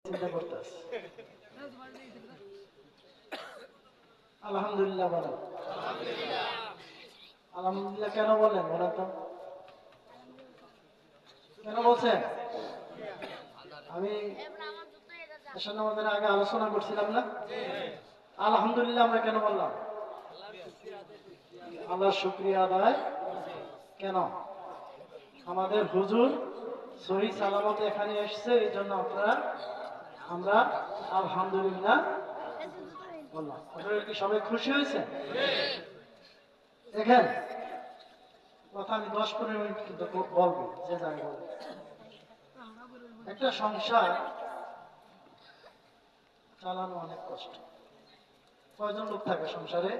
চিন্তা করতেছি। আলহামদুলিল্লাহ বলেন। আলহামদুলিল্লাহ কেন বলেন বলেন তো, কেন বলছেন? আমি আসলে আমাদের আগে আলোচনা করছিলাম না, আলহামদুলিল্লাহ আমরা কেন বললাম? আল্লাহর শুকরিয়া আদায় কেন? আমাদের হুজুর সহি সালামত এখানে এসছে, এই জন্য আমরা আলহামদুলিল্লাহ বললাম। আপনারা কি সবাই খুশি হয়েছে? দেখেন, কথা আমি 10-15 মিনিট কিন্তু বলবো, যে যাই বলবো। একটা সংসার চালানো অনেক কষ্ট। কয়জন লোক থাকে সংসারে?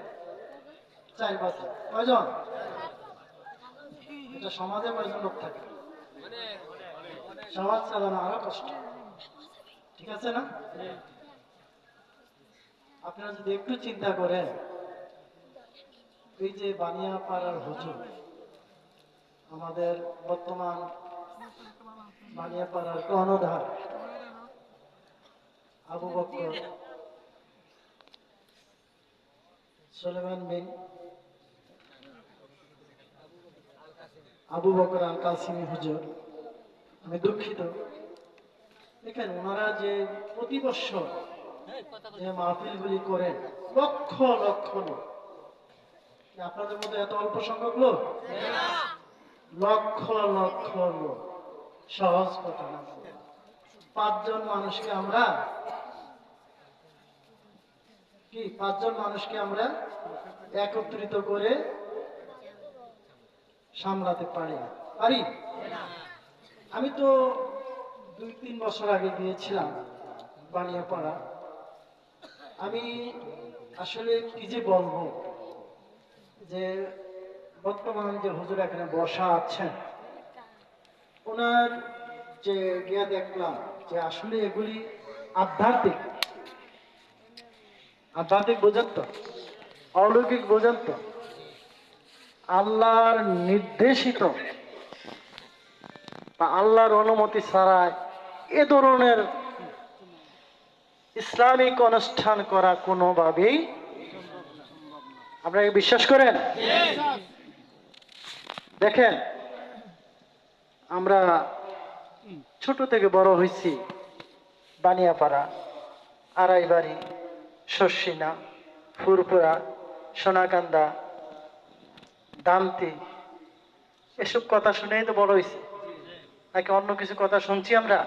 4-5 জন। কয়জন? এটা সমাজে কয়জন লোক থাকে? সমাজ চালানো আরো কষ্ট, ঠিক আছে না? আপনারা যদি একটু চিন্তা করেন, এই যে বানিয়াপাড়ার হুজুর, আমাদের বর্তমান বানিয়াপাড়ার কর্ণধার আবু বকর সুলেমান বিন আবু বকর আল কাসিমি হুজুর, আমি দুঃখিত। দেখেন, ওনারা যে প্রতি বছর যে মাহফিলগুলি করেন, লক্ষ লক্ষ লোক। আপনাদের মধ্যে এত অল্প সংখ্যক লোক? লক্ষ লক্ষ লোক। সহজ কথা না। 5 জন মানুষকে আমরা কি 5 জন মানুষকে আমরা একত্রিত করে সামলাতে পারি? আমি তো 2-3 বছর আগে গিয়েছিলাম বানিয়াপাড়া। আমি আসলে কি যে বলবো, যে বর্তমান যে হুজুর এখানে বসা আছেন, ওনার যে গিয়া দেখলাম যে আসলে এগুলি আধ্যাত্মিক। আধ্যাত্মিক বোঝেন তো? অলৌকিক বোঝেন তো? আল্লাহর নির্দেশিত বা আল্লাহর অনুমতি ছাড়া এ ধরনের ইসলামিক অনুষ্ঠান করা কোনোভাবেই, আপনারা বিশ্বাস করেন? দেখেন, আমরা ছোট থেকে বড় হয়েছি বানিয়াপাড়া, আড়াইবাড়ি, শর্ষিনা, ফুরপুরা, সোনাকান্দা, দামতি, এসব কথা শুনেই তো বড় হয়েছি, নাকি অন্য কিছু কথা শুনছি আমরা?